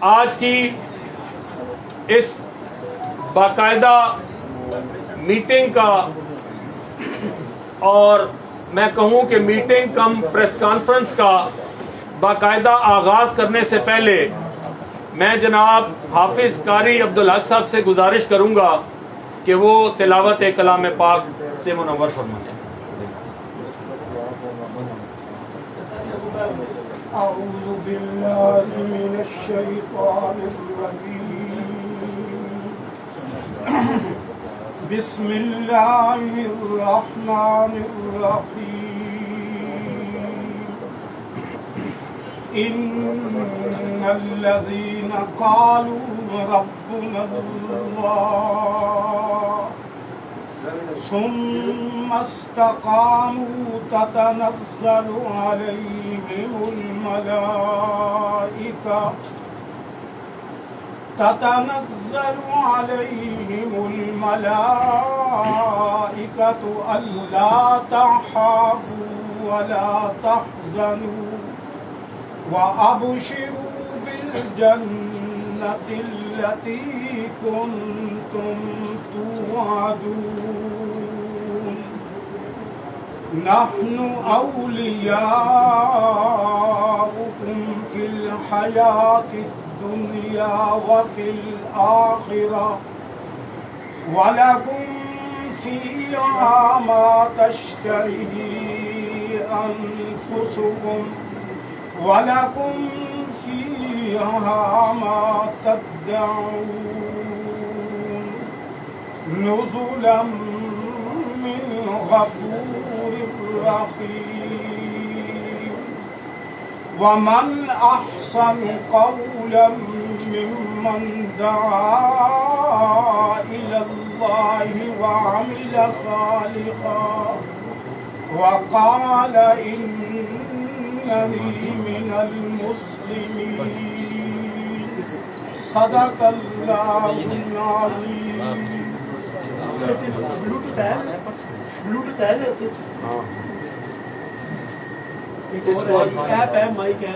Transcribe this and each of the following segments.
آج کی اس باقاعدہ میٹنگ کا اور میں کہوں کہ میٹنگ کم پریس کانفرنس کا باقاعدہ آغاز کرنے سے پہلے میں جناب حافظ قاری عبدالحق صاحب سے گزارش کروں گا کہ وہ تلاوت کلام پاک سے منور فرمائیں۔ اعوذ باللہ من الشیطان الرجیم، بسم اللہ الرحمن الرحیم، ان الذین قالوا ربنا اللہ ثم استقاموا تتنزل عليهم الملائكة ألا تخافوا ولا تحزنوا وأبشروا بالجنة التي كنتم توعدون، نحن أولياؤكم في الحياة الدنيا وفي الآخرة ولكم فيها ما تشتهي أنفسكم ولكم فيها ما تدعون، نزلا من غفور رحيم، ومن أحسن قولا ممن دعا إلى الله وعمل صالحا وقال إنني من المسلمين، صدق الله العظيم۔ بلوٹوتھ ہے نا ایپ ہے مائک ہے۔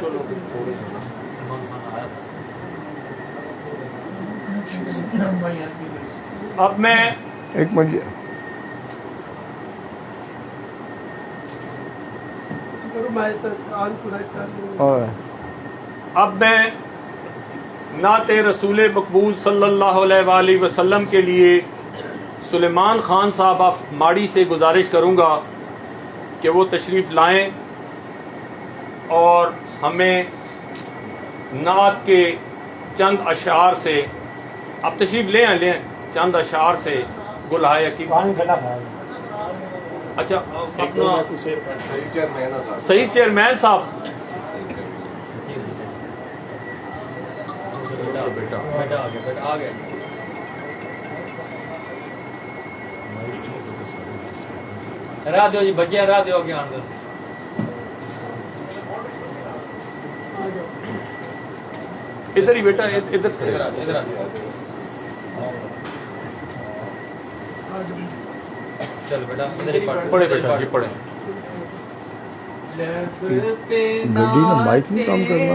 اب میں ایک منٹ نعت رسول مقبول صلی اللہ علیہ وآلہ وسلم کے لیے سلیمان خان صاحب آف ماڑی سے گزارش کروں گا کہ وہ تشریف لائیں اور ہمیں نعت کے چند اشعار سے، اب تشریف لے آئیں چند اشعار سے گلہائے کی اچھا اپنا صحیح چیئرمین صاحب راہ دیو جی بچے راہ دیو کے آن دو۔ ادھر ہی بیٹا ادھر چل بیٹا ادھر ہی پڑھے بیٹا جی پڑھے۔ گڈی نا مائک نہیں کام کرنا،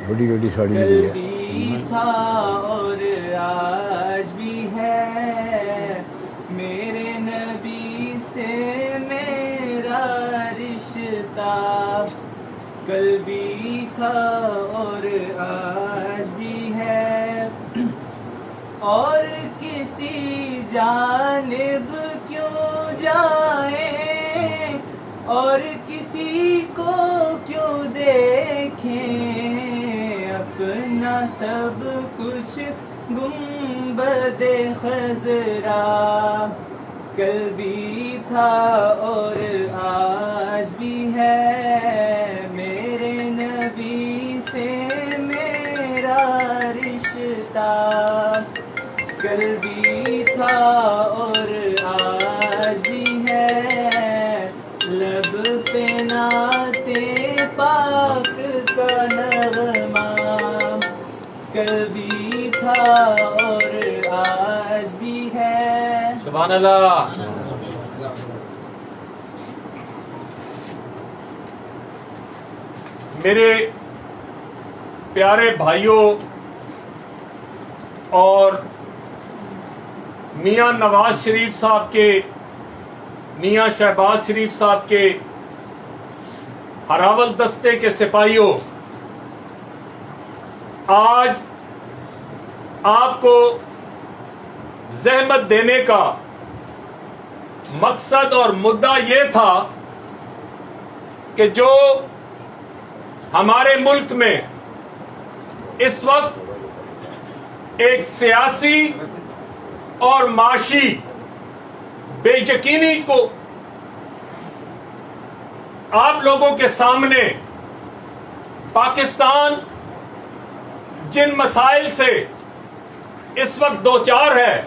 بڑی گڈی ساڑی ہے تھا اور آج بھی ہے، میرے نبی سے میرا رشتہ کل بھی تھا اور آج بھی ہے، اور کسی جانب کیوں جائیں اور کسی کو کیوں دیکھیں، اپنا سب کچھ گنبد خضرا کل بھی تھا اور آج بھی ہے، میرے نبی سے میرا رشتہ کل بھی تھا اور آج بھی ہے، لب پہ نعت پاک کا نغمہ کل بھی تھا اور آج بھی ہے۔ سبحان اللہ۔ میرے پیارے بھائیوں اور میاں نواز شریف صاحب کے، میاں شہباز شریف صاحب کے ہراول دستے کے سپاہیوں، آج آپ کو زحمت دینے کا مقصد اور مدعا یہ تھا کہ جو ہمارے ملک میں اس وقت ایک سیاسی اور معاشی بے یقینی کو آپ لوگوں کے سامنے پاکستان جن مسائل سے اس وقت دوچار ہے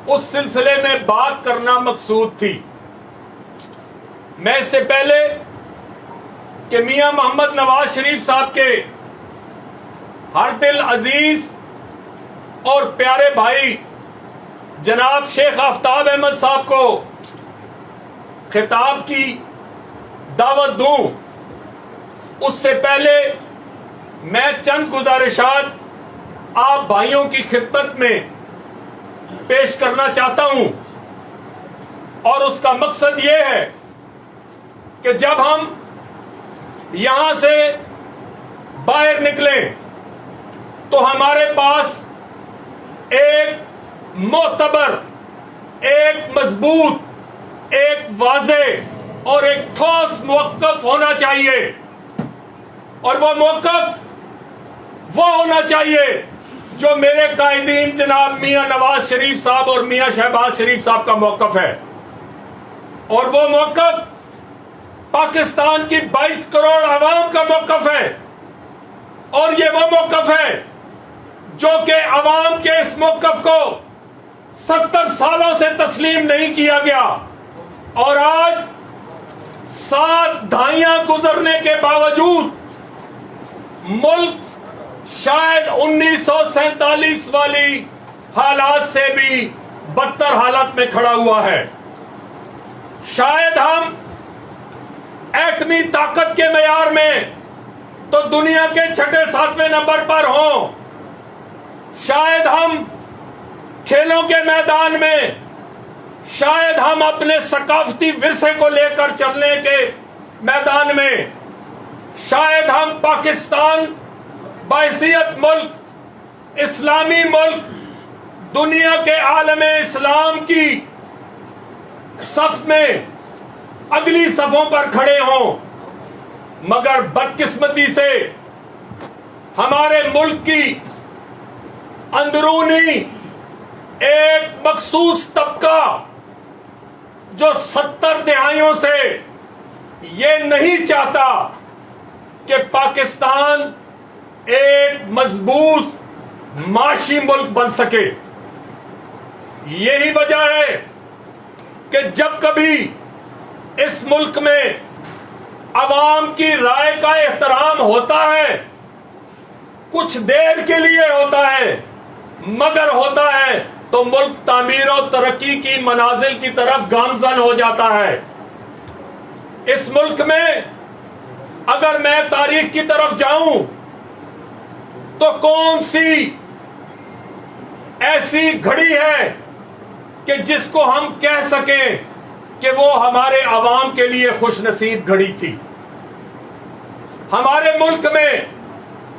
اس سلسلے میں بات کرنا مقصود تھی۔ میں اس سے پہلے کہ میاں محمد نواز شریف صاحب کے ہر دل عزیز اور پیارے بھائی جناب شیخ آفتاب احمد صاحب کو خطاب کی دعوت دوں، اس سے پہلے میں چند گزارشات آپ بھائیوں کی خدمت میں پیش کرنا چاہتا ہوں، اور اس کا مقصد یہ ہے کہ جب ہم یہاں سے باہر نکلیں تو ہمارے پاس ایک معتبر، ایک مضبوط، ایک واضح اور ایک ٹھوس موقف ہونا چاہیے، اور وہ موقف وہ ہونا چاہیے جو میرے قائدین جناب میاں نواز شریف صاحب اور میاں شہباز شریف صاحب کا موقف ہے، اور وہ موقف پاکستان کی 22 کروڑ عوام کا موقف ہے، اور یہ وہ موقف ہے جو کہ عوام کے اس موقف کو 70 سالوں سے تسلیم نہیں کیا گیا، اور آج 7 دہائیاں گزرنے کے باوجود ملک شاید 1947 والی حالات سے بھی بدتر حالت میں کھڑا ہوا ہے۔ شاید ہم ایٹمی طاقت کے معیار میں تو دنیا کے 6 7ویں نمبر پر ہوں، شاید ہم کھیلوں کے میدان میں، شاید ہم اپنے ثقافتی ورثے کو لے کر چلنے کے میدان میں، شاید ہم پاکستان بحیثیت ملک، اسلامی ملک، دنیا کے عالم اسلام کی صف میں اگلی صفوں پر کھڑے ہوں، مگر بدقسمتی سے ہمارے ملک کی اندرونی ایک مخصوص طبقہ جو 70 دہائیوں سے یہ نہیں چاہتا کہ پاکستان ایک مضبوط معاشی ملک بن سکے۔ یہی وجہ ہے کہ جب کبھی اس ملک میں عوام کی رائے کا احترام ہوتا ہے، کچھ دیر کے لیے ہوتا ہے، مگر ہوتا ہے تو ملک تعمیر و ترقی کی منازل کی طرف گامزن ہو جاتا ہے۔ اس ملک میں اگر میں تاریخ کی طرف جاؤں تو کون سی ایسی گھڑی ہے کہ جس کو ہم کہہ سکیں کہ وہ ہمارے عوام کے لیے خوش نصیب گھڑی تھی؟ ہمارے ملک میں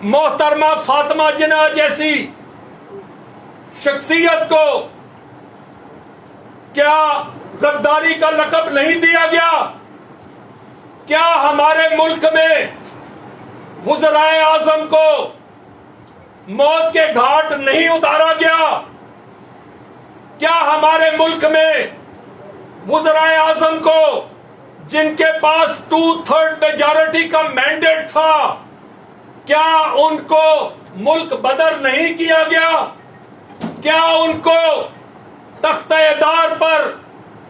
محترمہ فاطمہ جناح جیسی شخصیت کو کیا غداری کا لقب نہیں دیا گیا؟ کیا ہمارے ملک میں وزرائے اعظم کو موت کے گھاٹ نہیں اتارا گیا؟ کیا ہمارے ملک میں وزرائے اعظم کو جن کے پاس 2/3 میجارٹی کا مینڈیٹ تھا، کیا ان کو ملک بدر نہیں کیا گیا؟ کیا ان کو تخت اقتدار پر،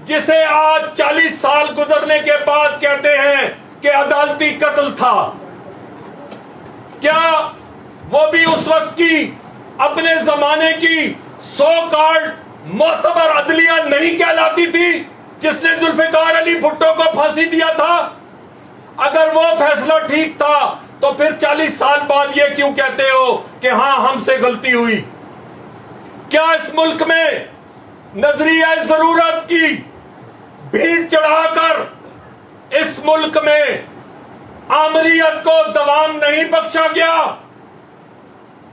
جسے آج 40 سال گزرنے کے بعد کہتے ہیں کہ عدالتی قتل تھا، کیا وہ بھی اس وقت کی اپنے زمانے کی سو کارڈ معتبر عدلیہ نہیں کہلاتی تھی جس نے ذوالفقار علی بھٹو کو پھانسی دیا تھا؟ اگر وہ فیصلہ ٹھیک تھا تو پھر 40 سال بعد یہ کیوں کہتے ہو کہ ہاں ہم سے غلطی ہوئی؟ کیا اس ملک میں نظریہ ضرورت کی بھیڑ چڑھا کر اس ملک میں آمریت کو دوام نہیں بخشا گیا؟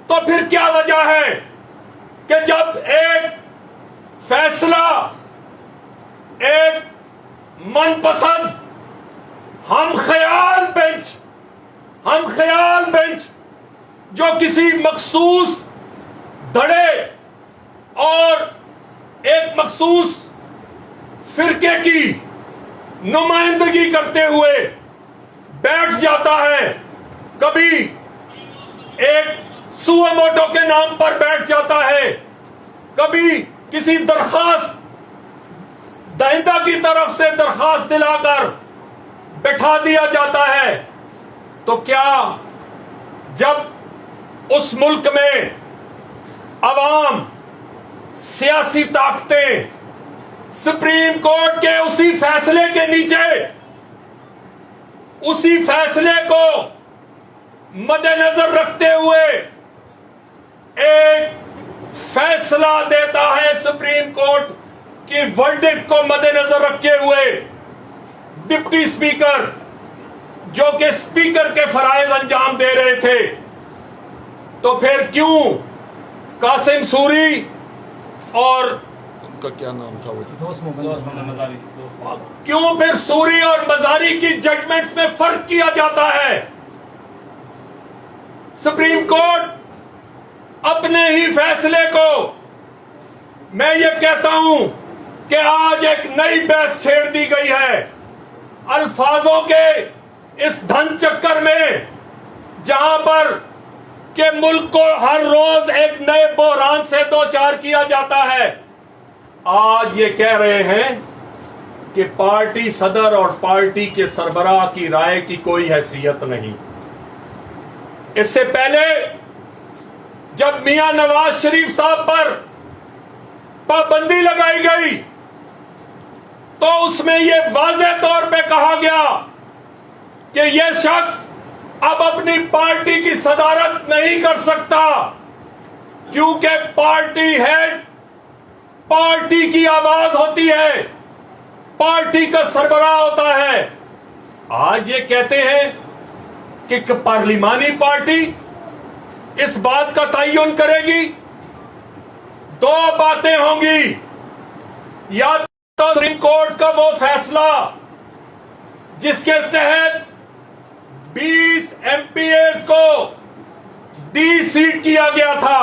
تو پھر کیا وجہ ہے کہ جب ایک فیصلہ ایک من پسند ہم خیال بینچ جو کسی مخصوص دھڑے اور ایک مخصوص فرقے کی نمائندگی کرتے ہوئے بیٹھ جاتا ہے، کبھی ایک سوئے موٹو کے نام پر بیٹھ جاتا ہے، کبھی کسی درخواست دہندہ کی طرف سے درخواست دلا کر بٹھا دیا جاتا ہے، تو کیا جب اس ملک میں عوام، سیاسی طاقتیں سپریم کورٹ کے اسی فیصلے کے نیچے اسی فیصلے کو مد نظر رکھتے ہوئے ایک فیصلہ دیتا ہے سپریم کورٹ کی ورڈکٹ کو مد نظر رکھتے ہوئے ڈپٹی اسپیکر جو کہ اسپیکر کے فرائض انجام دے رہے تھے، تو پھر کیوں قاسم سوری اور ان کا کیا نام تھا کیوں پھر سوری اور مزاری کی ججمنٹس میں فرق کیا جاتا ہے؟ سپریم کورٹ اپنے ہی فیصلے کو، میں یہ کہتا ہوں کہ آج ایک نئی بحث چھیڑ دی گئی ہے الفاظوں کے اس دھن چکر میں، جہاں پر کہ ملک کو ہر روز ایک نئے بحران سے دوچار کیا جاتا ہے۔ آج یہ کہہ رہے ہیں کہ پارٹی صدر اور پارٹی کے سربراہ کی رائے کی کوئی حیثیت نہیں۔ اس سے پہلے جب میاں نواز شریف صاحب پر پابندی لگائی گئی تو اس میں یہ واضح طور پہ کہا گیا کہ یہ شخص اب اپنی پارٹی کی صدارت نہیں کر سکتا، کیونکہ پارٹی ہیڈ پارٹی کی آواز ہوتی ہے، پارٹی کا سربراہ ہوتا ہے۔ آج یہ کہتے ہیں کہ پارلیمانی پارٹی اس بات کا تعین کرے گی۔ دو باتیں ہوں گی، یا تو سپریم کورٹ کا وہ فیصلہ جس کے تحت 20 ایم پی ایز کو ڈی سیٹ کیا گیا تھا،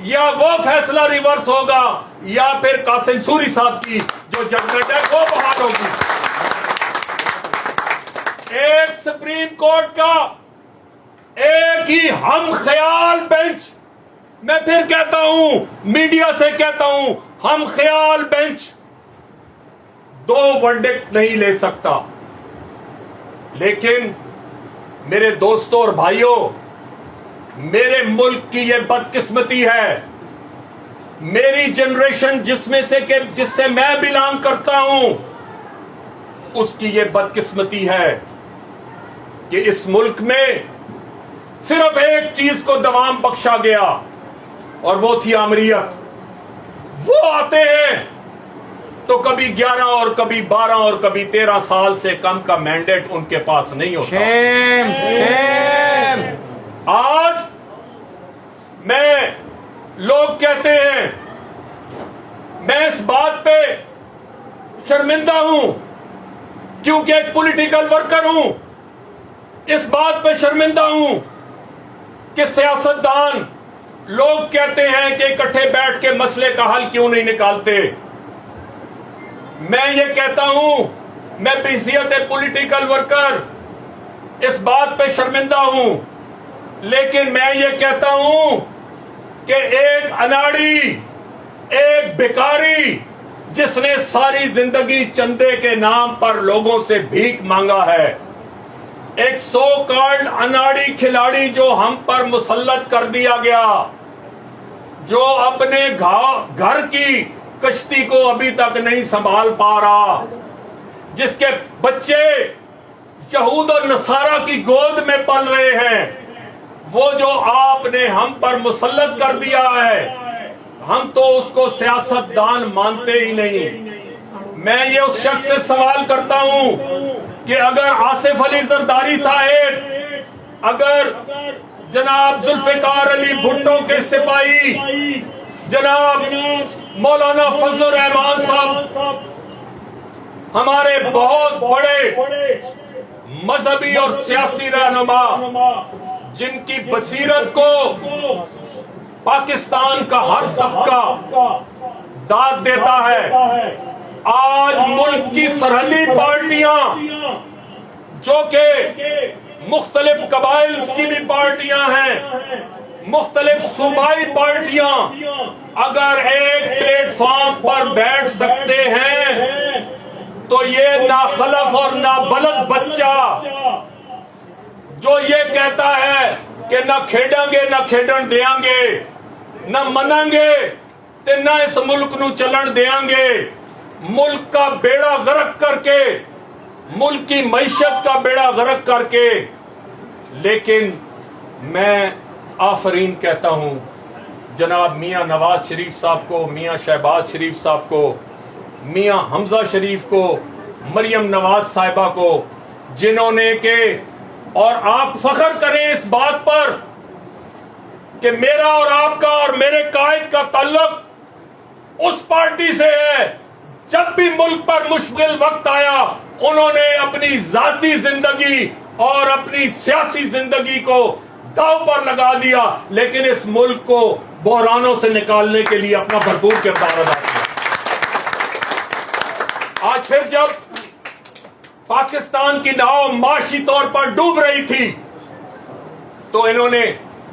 یا وہ فیصلہ ریورس ہوگا، یا پھر قاسم سوری صاحب کی جو ججمنٹ ہے وہ بحال ہوگی۔ ایک سپریم کورٹ کا ایک ہی ہم خیال بینچ، میں پھر کہتا ہوں، میڈیا سے کہتا ہوں، ہم خیال بینچ دو ورڈکٹ نہیں لے سکتا۔ لیکن میرے دوستوں اور بھائیوں، میرے ملک کی یہ بدقسمتی ہے، میری جنریشن جس سے میں بلانگ کرتا ہوں، اس کی یہ بدقسمتی ہے کہ اس ملک میں صرف ایک چیز کو دوام بخشا گیا، اور وہ تھی آمریت۔ وہ آتے ہیں تو کبھی 11 اور کبھی 12 اور کبھی 13 سال سے کم کا مینڈیٹ ان کے پاس نہیں ہوتا۔ آج لوگ کہتے ہیں، میں اس بات پہ شرمندہ ہوں کیونکہ ایک پولیٹیکل ورکر ہوں، اس بات پہ شرمندہ ہوں کہ سیاستدان لوگ کہتے ہیں کہ اکٹھے بیٹھ کے مسئلے کا حل کیوں نہیں نکالتے۔ میں یہ کہتا ہوں، میں بحیثیت پولیٹیکل ورکر اس بات پہ شرمندہ ہوں، لیکن میں یہ کہتا ہوں کہ ایک اناڑی، ایک بھکاری جس نے ساری زندگی چندے کے نام پر لوگوں سے بھیک مانگا ہے، ایک سو کالڈ اناڑی کھلاڑی جو ہم پر مسلط کر دیا گیا، جو اپنے گھر کی کشتی کو ابھی تک نہیں سنبھال پا رہا، جس کے بچے یہود اور نصارہ کی گود میں پل رہے ہیں. وہ جو آپ نے ہم پر مسلط کر دیا ہے ہم تو اس کو سیاست دان مانتے ہی نہیں. میں یہ اس شخص سے سوال کرتا ہوں کہ اگر آصف علی زرداری صاحب، اگر جناب ذوالفقار علی بھٹو کے سپاہی جناب مولانا فضل الرحمان صاحب، ہمارے بہت بڑے مذہبی اور سیاسی رہنما جن کی بصیرت کو پاکستان کا ہر طبقہ داد دیتا ہے، آج ملک کی سرحدی پارٹیاں جو کہ مختلف قبائل کی بھی پارٹیاں ہیں، مختلف صوبائی پارٹیاں اگر ایک پلیٹ فارم پر بیٹھ سکتے ہیں تو یہ ناخلف اور نابلد بچہ جو یہ کہتا ہے کہ نہ کھیڈاں گے نہ کھیڈن دیاں گے، نہ مناں گے تے نہ اس ملک نو چلن دیاں گے، ملک کا بیڑا غرق کر کے، ملک کی معیشت کا بیڑا غرق کر کے. لیکن میں آفرین کہتا ہوں جناب میاں نواز شریف صاحب کو، میاں شہباز شریف صاحب کو، میاں حمزہ شریف کو، مریم نواز صاحبہ کو، جنہوں نے کہ اور آپ فخر کریں اس بات پر کہ میرا اور آپ کا اور میرے قائد کا تعلق اس پارٹی سے ہے. جب بھی ملک پر مشکل وقت آیا انہوں نے اپنی ذاتی زندگی اور اپنی سیاسی زندگی کو داؤ پر لگا دیا، لیکن اس ملک کو بحرانوں سے نکالنے کے لیے اپنا بھرپور کردار ادا کیا. آج پھر جب پاکستان کی ناؤ معاشی طور پر ڈوب رہی تھی تو انہوں نے،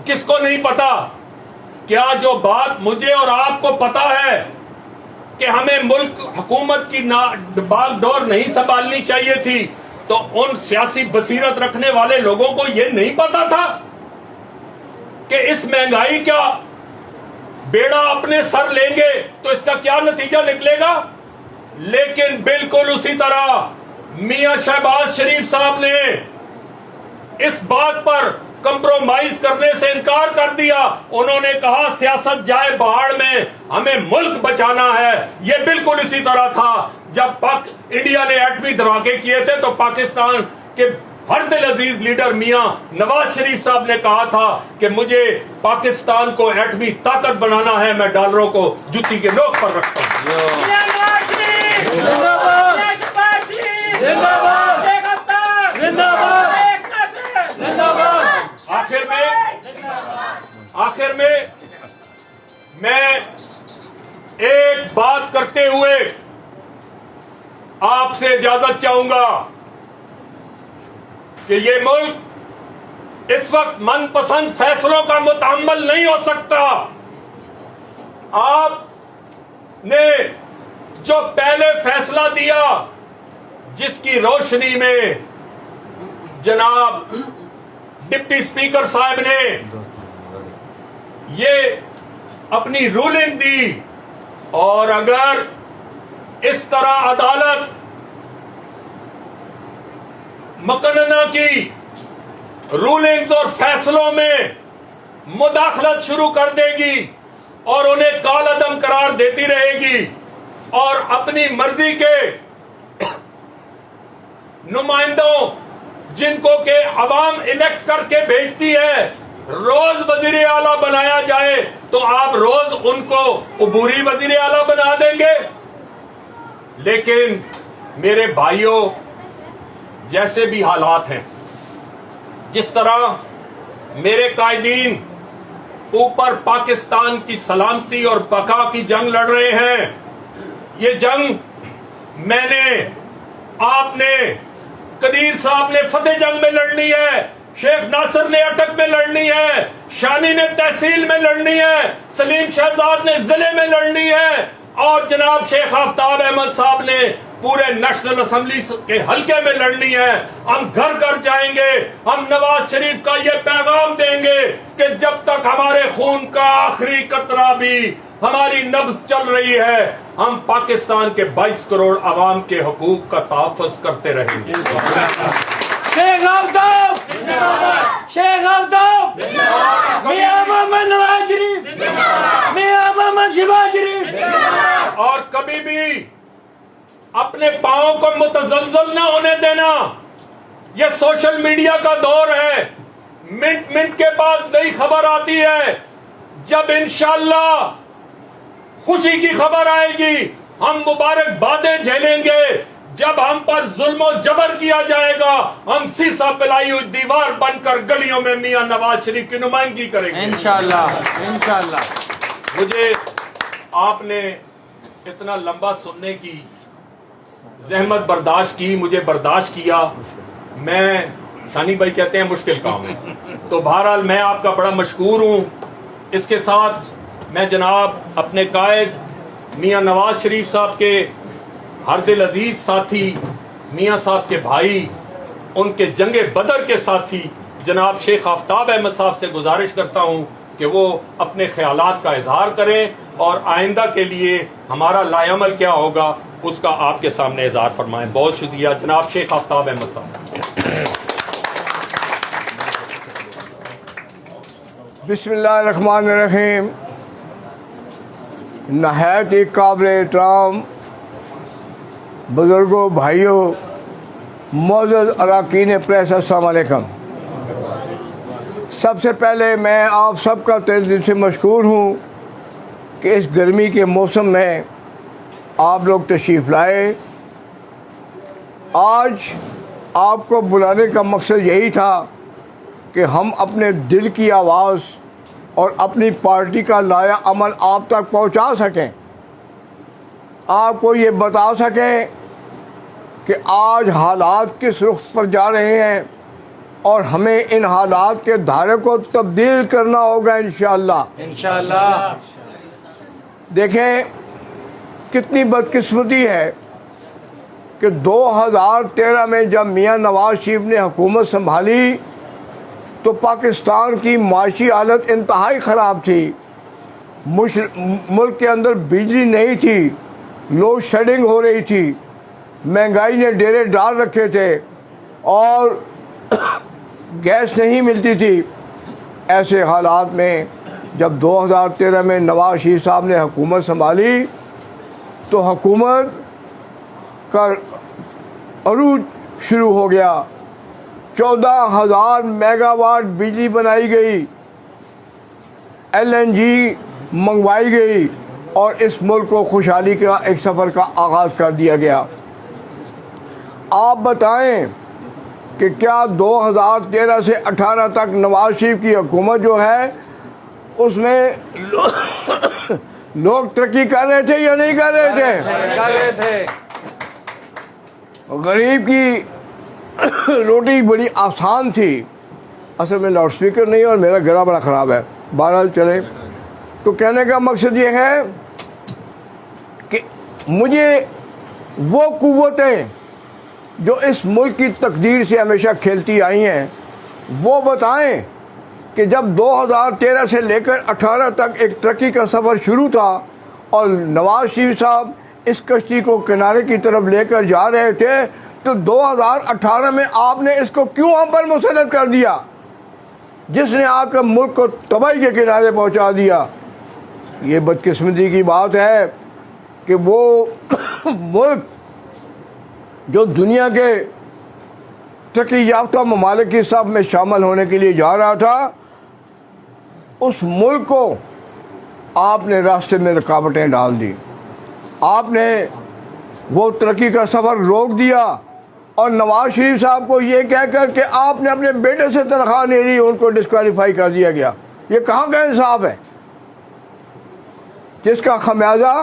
کس کو نہیں پتا، کیا جو بات مجھے اور آپ کو پتا ہے کہ ہمیں ملک حکومت کی باغ ڈور نہیں سنبھالنی چاہیے تھی، تو ان سیاسی بصیرت رکھنے والے لوگوں کو یہ نہیں پتا تھا کہ اس مہنگائی کا بیڑا اپنے سر لیں گے تو اس کا کیا نتیجہ نکلے گا. لیکن بالکل اسی طرح میاں شہباز شریف صاحب نے اس بات پر کمپرومائز کرنے سے انکار کر دیا. انہوں نے کہا سیاست جائے بہاڑ میں، ہمیں ملک بچانا ہے. یہ بالکل اسی طرح تھا جب انڈیا نے ایٹمی دھماکے کیے تھے تو پاکستان کے ہر دل عزیز لیڈر میاں نواز شریف صاحب نے کہا تھا کہ مجھے پاکستان کو ایٹمی طاقت بنانا ہے، میں ڈالروں کو جوتی کے نوک پر رکھتا ہوں. آخر میں میں ایک بات کرتے ہوئے آپ سے اجازت چاہوں گا کہ یہ ملک اس وقت من پسند فیصلوں کا متحمل نہیں ہو سکتا. آپ نے جو پہلے فیصلہ دیا جس کی روشنی میں جناب ڈپٹی اسپیکر صاحب نے یہ اپنی رولنگ دی، اور اگر اس طرح عدالت مقننہ کی رولنگز اور فیصلوں میں مداخلت شروع کر دے گی اور انہیں کال عدم قرار دیتی رہے گی اور اپنی مرضی کے نمائندوں جن کو کہ عوام الیکٹ کر کے بھیجتی ہے روز وزیر اعلیٰ بنایا جائے تو آپ روز ان کو عبوری وزیر اعلیٰ بنا دیں گے. لیکن میرے بھائیوں، جیسے بھی حالات ہیں، جس طرح میرے قائدین اوپر پاکستان کی سلامتی اور بقا کی جنگ لڑ رہے ہیں، یہ جنگ میں نے، آپ نے، قدیر صاحب نے فتح جنگ میں لڑنی ہے، شیخ ناصر نے اٹک میں لڑنی ہے، شانی نے تحصیل میں لڑنی ہے، سلیم شہزاد نے ضلع میں لڑنی ہے، اور جناب شیخ آفتاب احمد صاحب نے پورے نیشنل اسمبلی کے حلقے میں لڑنی ہے. ہم گھر گھر جائیں گے، ہم نواز شریف کا یہ پیغام دیں گے کہ جب تک ہمارے خون کا آخری قطرہ بھی ہماری نبض چل رہی ہے، ہم پاکستان کے 22 کروڑ عوام کے حقوق کا تحفظ کرتے رہیں گے. شیخ آفتاب شیخ آفتاب میاں محمد نواز شریف میاں محمد شہباز شریف. اور کبھی بھی اپنے پاؤں کو متزلزل نہ ہونے دینا. یہ سوشل میڈیا کا دور ہے, منٹ منٹ کے بعد نئی خبر آتی ہے. جب انشاءاللہ خوشی کی خبر آئے گی ہم مبارکبادیں جھیلیں گے. جب ہم پر ظلم و جبر کیا جائے گا ہم سیسا پلائی ہوئی دیوار بن کر گلیوں میں میاں نواز شریف کی نمائندگی کریں گے انشاءاللہ انشاءاللہ. مجھے آپ نے اتنا لمبا سننے کی زحمت برداشت کی, مجھے برداشت کیا. میں شانی بھائی کہتے ہیں مشکل کام ہے, تو بہرحال میں آپ کا بڑا مشکور ہوں. اس کے ساتھ میں جناب اپنے قائد میاں نواز شریف صاحب کے ہر دل عزیز ساتھی, میاں صاحب کے بھائی, ان کے جنگ بدر کے ساتھی جناب شیخ آفتاب احمد صاحب سے گزارش کرتا ہوں کہ وہ اپنے خیالات کا اظہار کریں اور آئندہ کے لیے ہمارا لائے عمل کیا ہوگا اس کا آپ کے سامنے اظہار فرمائیں. بہت شکریہ جناب شیخ آفتاب احمد صاحب. بسم اللہ الرحمن الرحیم. نہایت ہی قابل احترام بزرگوں, بھائیوں, معزز اراکین پریس, السلام علیکم. سب سے پہلے میں آپ سب کا تہہ دل سے مشکور ہوں کہ اس گرمی کے موسم میں آپ لوگ تشریف لائے. آج آپ کو بلانے کا مقصد یہی تھا کہ ہم اپنے دل کی آواز اور اپنی پارٹی کا لایا عمل آپ تک پہنچا سکیں, آپ کو یہ بتا سکیں کہ آج حالات کس رخ پر جا رہے ہیں اور ہمیں ان حالات کے دھارے کو تبدیل کرنا ہوگا انشاءاللہ. انشاءاللہ. دیکھیں کتنی بدقسمتی ہے کہ 2013 میں جب میاں نواز شریف نے حکومت سنبھالی تو پاکستان کی معاشی حالت انتہائی خراب تھی. ملک کے اندر بجلی نہیں تھی, لوڈ شیڈنگ ہو رہی تھی, مہنگائی نے ڈیرے ڈال رکھے تھے اور گیس نہیں ملتی تھی. ایسے حالات میں جب 2013 میں نواز شریف صاحب نے حکومت سنبھالی تو حکومت کا عروج شروع ہو گیا. 14,000 میگا واٹ بجلی بنائی گئی, LNG منگوائی گئی اور اس ملک کو خوشحالی کا ایک سفر کا آغاز کر دیا گیا. آپ بتائیں کہ کیا 2013 سے 18 تک نواز شریف کی حکومت جو ہے اس میں لوگ ترقی کر رہے تھے یا نہیں کر رہے تھے؟ غریب کی روٹی بڑی آسان تھی. اصل میں لاؤڈ سپیکر نہیں اور میرا گلا بڑا خراب ہے, بہرحال چلے. تو کہنے کا مقصد یہ ہے کہ مجھے وہ قوتیں جو اس ملک کی تقدیر سے ہمیشہ کھیلتی آئی ہیں وہ بتائیں کہ جب 2013 سے لے کر 18 تک ایک ترقی کا سفر شروع تھا اور نواز شریف صاحب اس کشتی کو کنارے کی طرف لے کر جا رہے تھے تو 2018 میں آپ نے اس کو کیوں ہم پر مسلط کر دیا, جس نے آ کر ملک کو تباہی کے کنارے پہنچا دیا. یہ بدقسمتی کی بات ہے کہ وہ ملک جو دنیا کے ترقی یافتہ ممالک کی صف میں شامل ہونے کے لیے جا رہا تھا, اس ملک کو آپ نے راستے میں رکاوٹیں ڈال دی. آپ نے وہ ترقی کا سفر روک دیا اور نواز شریف صاحب کو یہ کہہ کر کہ آپ نے اپنے بیٹے سے تنخواہ نہیں لی, ان کو ڈسکوالیفائی کر دیا گیا. یہ کہاں کا انصاف ہے جس کا خمیازہ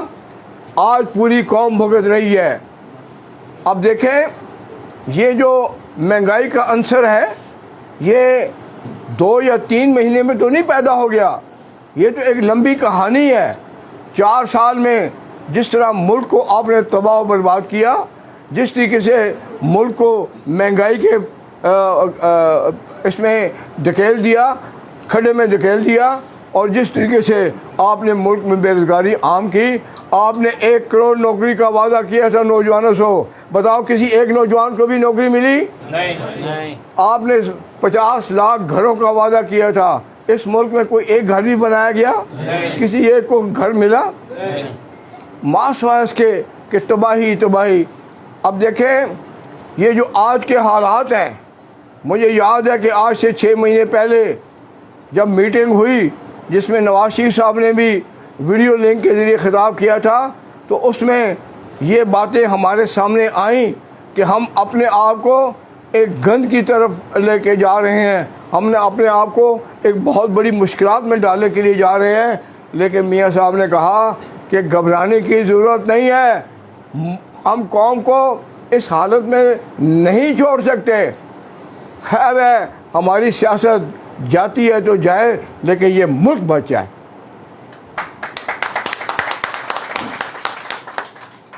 آج پوری قوم بھگت رہی ہے. اب دیکھیں یہ جو مہنگائی کا عنصر ہے یہ 2 یا 3 مہینے میں تو نہیں پیدا ہو گیا, یہ تو ایک لمبی کہانی ہے. 4 سال میں جس طرح ملک کو آپ نے تباہ و برباد کیا, جس طریقے سے ملک کو مہنگائی کے اس میں دھکیل دیا, کھڈے میں دھکیل دیا, اور جس طریقے سے آپ نے ملک میں بے روزگاری عام کی، آپ نے 1 کروڑ نوکری کا وعدہ کیا تھا نوجوانوں سے، بتاؤ کسی ایک نوجوان کو بھی نوکری ملی؟ نہیں آپ نے 50 لاکھ گھروں کا وعدہ کیا تھا، اس ملک میں کوئی ایک گھر بھی بنایا گیا؟ کسی ایک کو گھر ملا؟ ماس وائس کے کہ تباہی تباہی۔ اب دیکھیں یہ جو آج کے حالات ہیں، مجھے یاد ہے کہ آج سے 6 مہینے پہلے جب میٹنگ ہوئی جس میں نواز شریف صاحب نے بھی ویڈیو لنک کے ذریعے خطاب کیا تھا، تو اس میں یہ باتیں ہمارے سامنے آئیں کہ ہم اپنے آپ کو ایک گند کی طرف لے کے جا رہے ہیں، ہم نے اپنے آپ کو ایک بہت بڑی مشکلات میں ڈالنے کے لیے جا رہے ہیں۔ لیکن میاں صاحب نے کہا کہ گھبرانے کی ضرورت نہیں ہے، ہم قوم کو اس حالت میں نہیں چھوڑ سکتے۔ خیر ہے ہماری سیاست جاتی ہے تو جائے، لیکن یہ ملک بچ جائے۔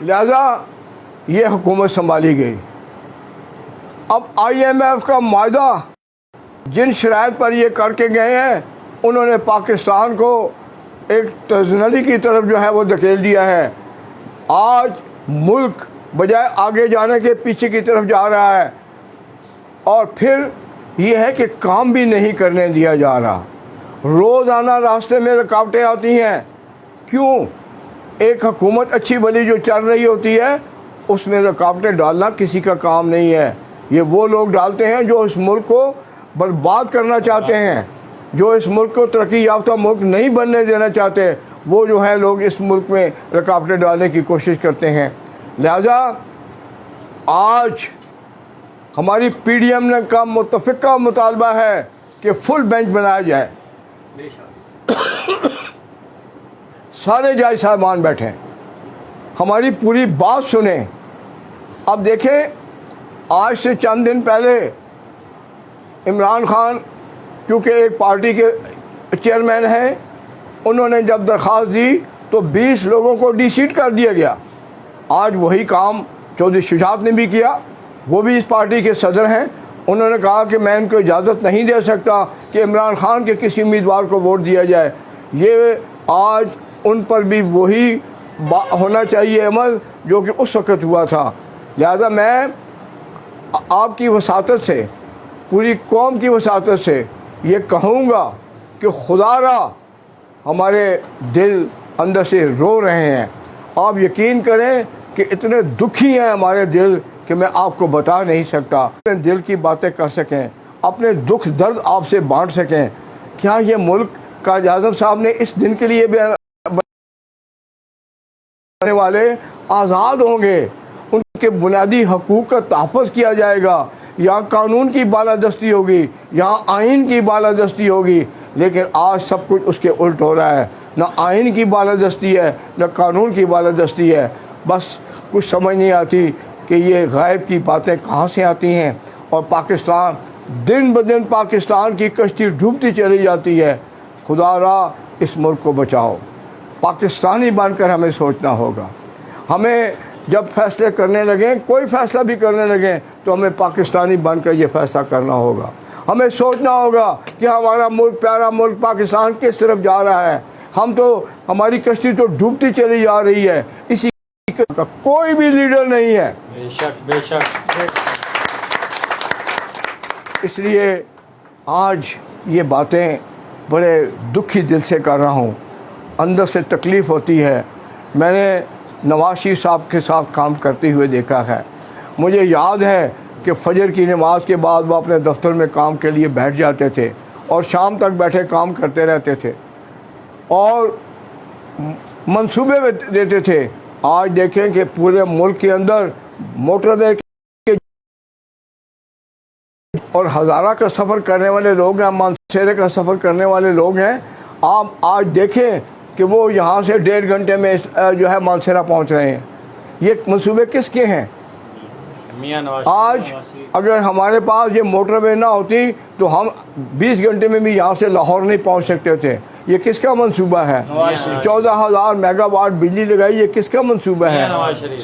لہذا یہ حکومت سنبھالی گئی۔ اب IMF کا معاہدہ جن شرائط پر یہ کر کے گئے ہیں، انہوں نے پاکستان کو ایک تزنلی کی طرف جو ہے وہ دھکیل دیا ہے۔ آج ملک بجائے آگے جانے کے پیچھے کی طرف جا رہا ہے، اور پھر یہ ہے کہ کام بھی نہیں کرنے دیا جا رہا۔ روزانہ راستے میں رکاوٹیں آتی ہیں۔ کیوں؟ ایک حکومت اچھی بھلی جو چل رہی ہوتی ہے اس میں رکاوٹیں ڈالنا کسی کا کام نہیں ہے۔ یہ وہ لوگ ڈالتے ہیں جو اس ملک کو برباد کرنا چاہتے ہیں، جو اس ملک کو ترقی یافتہ ملک نہیں بننے دینا چاہتے، وہ جو ہیں لوگ اس ملک میں رکاوٹیں ڈالنے کی کوشش کرتے ہیں۔ لہذا آج ہماری PDM کا متفقہ مطالبہ ہے کہ فل بینچ بنایا جائے، سارے جج صاحبان بیٹھیں، ہماری پوری بات سنیں۔ اب دیکھیں آج سے چند دن پہلے عمران خان چونکہ ایک پارٹی کے چیئرمین ہیں، انہوں نے جب درخواست دی تو 20 لوگوں کو ڈی سیٹ کر دیا گیا۔ آج وہی کام چودھری شجاعت نے بھی کیا، وہ بھی اس پارٹی کے صدر ہیں۔ انہوں نے کہا کہ میں ان کو اجازت نہیں دے سکتا کہ عمران خان کے کسی امیدوار کو ووٹ دیا جائے۔ یہ آج ان پر بھی وہی ہونا چاہیے عمل جو کہ اس وقت ہوا تھا۔ لہذا میں آپ کی وساطت سے، پوری قوم کی وساطت سے یہ کہوں گا کہ خدا را ہمارے دل اندر سے رو رہے ہیں۔ آپ یقین کریں کہ اتنے دکھی ہیں ہمارے دل کہ میں آپ کو بتا نہیں سکتا۔ اپنے دل کی باتیں کر سکیں، اپنے دکھ درد آپ سے بانٹ سکیں۔ کیا یہ ملک قائد اعظم صاحب نے اس دن کے لیے بنانے والے آزاد ہوں گے، ان کے بنیادی حقوق کا تحفظ کیا جائے گا، یہاں قانون کی بالادستی ہوگی، یہاں آئین کی بالادستی ہوگی۔ لیکن آج سب کچھ اس کے الٹ ہو رہا ہے، نہ آئین کی بالادستی ہے نہ قانون کی بالادستی ہے۔ بس کچھ سمجھ نہیں آتی کہ یہ غائب کی باتیں کہاں سے آتی ہیں، اور پاکستان دن بدن پاکستان کی کشتی ڈوبتی چلی جاتی ہے۔ خدا را اس ملک کو بچاؤ۔ پاکستانی بن کر ہمیں سوچنا ہوگا۔ ہمیں جب فیصلے کرنے لگیں، کوئی فیصلہ بھی کرنے لگیں، تو ہمیں پاکستانی بن کر یہ فیصلہ کرنا ہوگا۔ ہمیں سوچنا ہوگا کہ ہمارا ملک، پیارا ملک پاکستان کس طرف جا رہا ہے۔ ہم تو، ہماری کشتی تو ڈوبتی چلی جا رہی ہے، اسی کا کوئی بھی لیڈر نہیں ہے۔ بے شک بے شک۔ اس لیے آج یہ باتیں بڑے دکھی دل سے کر رہا ہوں، اندر سے تکلیف ہوتی ہے۔ میں نے نواز شریف صاحب کے ساتھ کام کرتے ہوئے دیکھا ہے۔ مجھے یاد ہے کہ فجر کی نماز کے بعد وہ اپنے دفتر میں کام کے لیے بیٹھ جاتے تھے اور شام تک بیٹھے کام کرتے رہتے تھے اور منصوبے دیتے تھے۔ آج دیکھیں کہ پورے ملک کے اندر موٹر وے اور ہزارہ کا سفر کرنے والے لوگ ہیں، مانسیرے کا سفر کرنے والے لوگ ہیں۔ آپ آج دیکھیں کہ وہ یہاں سے 1.5 گھنٹے میں جو ہے مانسیرہ پہنچ رہے ہیں۔ یہ منصوبے کس کے ہیں؟ آج اگر ہمارے پاس یہ موٹر وے نہ ہوتی تو ہم 20 گھنٹے میں بھی یہاں سے لاہور نہیں پہنچ سکتے تھے۔ یہ کس کا منصوبہ ہے؟ 14,000 میگا واٹ بجلی لگائی، یہ کس کا منصوبہ ہے؟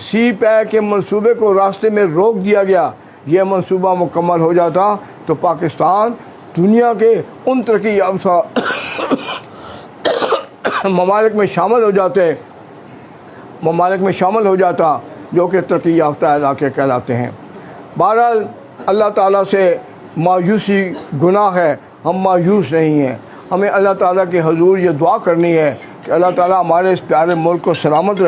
سی پیک کے منصوبے کو راستے میں روک دیا گیا۔ یہ منصوبہ مکمل ہو جاتا تو پاکستان دنیا کے ان ترقی یافتہ ممالک میں شامل ہو جاتا جو کہ ترقی یافتہ علاقے کہلاتے ہیں۔ بہرحال اللہ تعالیٰ سے مایوسی گناہ ہے، ہم مایوس نہیں ہیں۔ ہمیں اللہ تعالیٰ کے حضور یہ دعا کرنی ہے کہ اللہ تعالیٰ ہمارے اس پیارے ملک کو سلامت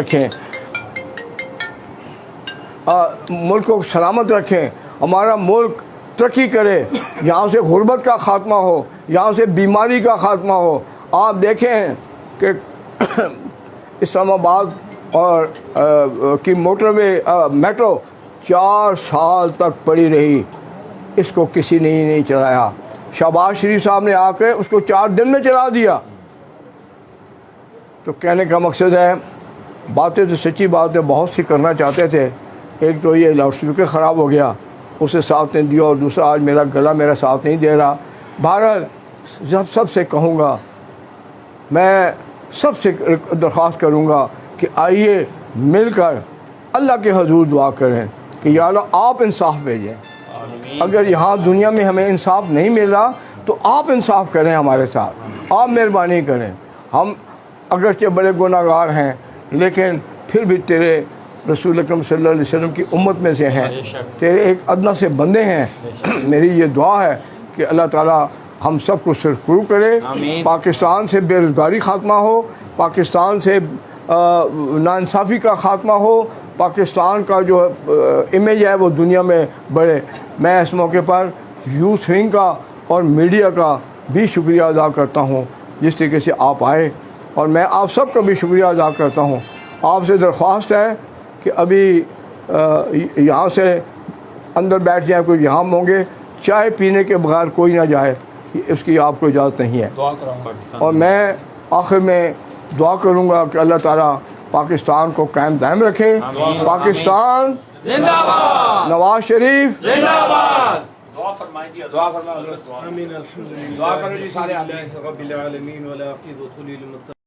رکھیں، ہمارا ملک ترقی کرے، یہاں سے غربت کا خاتمہ ہو، یہاں سے بیماری کا خاتمہ ہو۔ آپ دیکھیں کہ اسلام آباد اور کی موٹر وے میٹرو 4 سال تک پڑی رہی، اس کو کسی نے ہی نہیں چلایا۔ شہباز شریف صاحب نے آ کے اس کو 4 دن میں چلا دیا۔ تو کہنے کا مقصد ہے، باتیں تو سچی باتیں بہت سی کرنا چاہتے تھے، ایک تو یہ لاؤڈ اسپیکر خراب ہو گیا، اسے ساتھ نہیں دیا، اور دوسرا آج میرا گلا میرا ساتھ نہیں دے رہا۔ بہرحال سب سے کہوں گا، میں سب سے درخواست کروں گا کہ آئیے مل کر اللہ کے حضور دعا کریں کہ یا اللہ آپ انصاف بھیجیں۔ اگر یہاں دنیا میں ہمیں انصاف نہیں مل رہا تو آپ انصاف کریں ہمارے ساتھ، آپ مہربانی کریں۔ ہم اگرچہ بڑے گناہ گار ہیں لیکن پھر بھی تیرے رسول اکرم صلی اللہ علیہ وسلم کی امت میں سے ہیں، تیرے ایک ادنا سے بندے ہیں۔ میری یہ دعا ہے کہ اللہ تعالیٰ ہم سب کو سرخرو کرے، پاکستان سے بے روزگاری خاتمہ ہو، پاکستان سے ناانصافی کا خاتمہ ہو، پاکستان کا جو امیج ہے وہ دنیا میں بڑھے۔ میں اس موقع پر یوتھ ونگ کا اور میڈیا کا بھی شکریہ ادا کرتا ہوں جس طریقے سے آپ آئے، اور میں آپ سب کا بھی شکریہ ادا کرتا ہوں۔ آپ سے درخواست ہے کہ ابھی یہاں سے اندر بیٹھ جائیں، کوئی یہاں ہوں گے، چائے پینے کے بغیر کوئی نہ جائے، اس کی آپ کو اجازت نہیں ہے۔ اور میں آخر میں دعا کروں گا کہ اللہ تعالیٰ پاکستان کو قائم دائم رکھے۔ پاکستان زندہ باد، نواز شریف زندہ باد۔ دعا فرمائیں جی، آمین الحمدللہ، دعا کرو جی سارے آدمی۔ رب العالمین والعاقبۃ للمتقین۔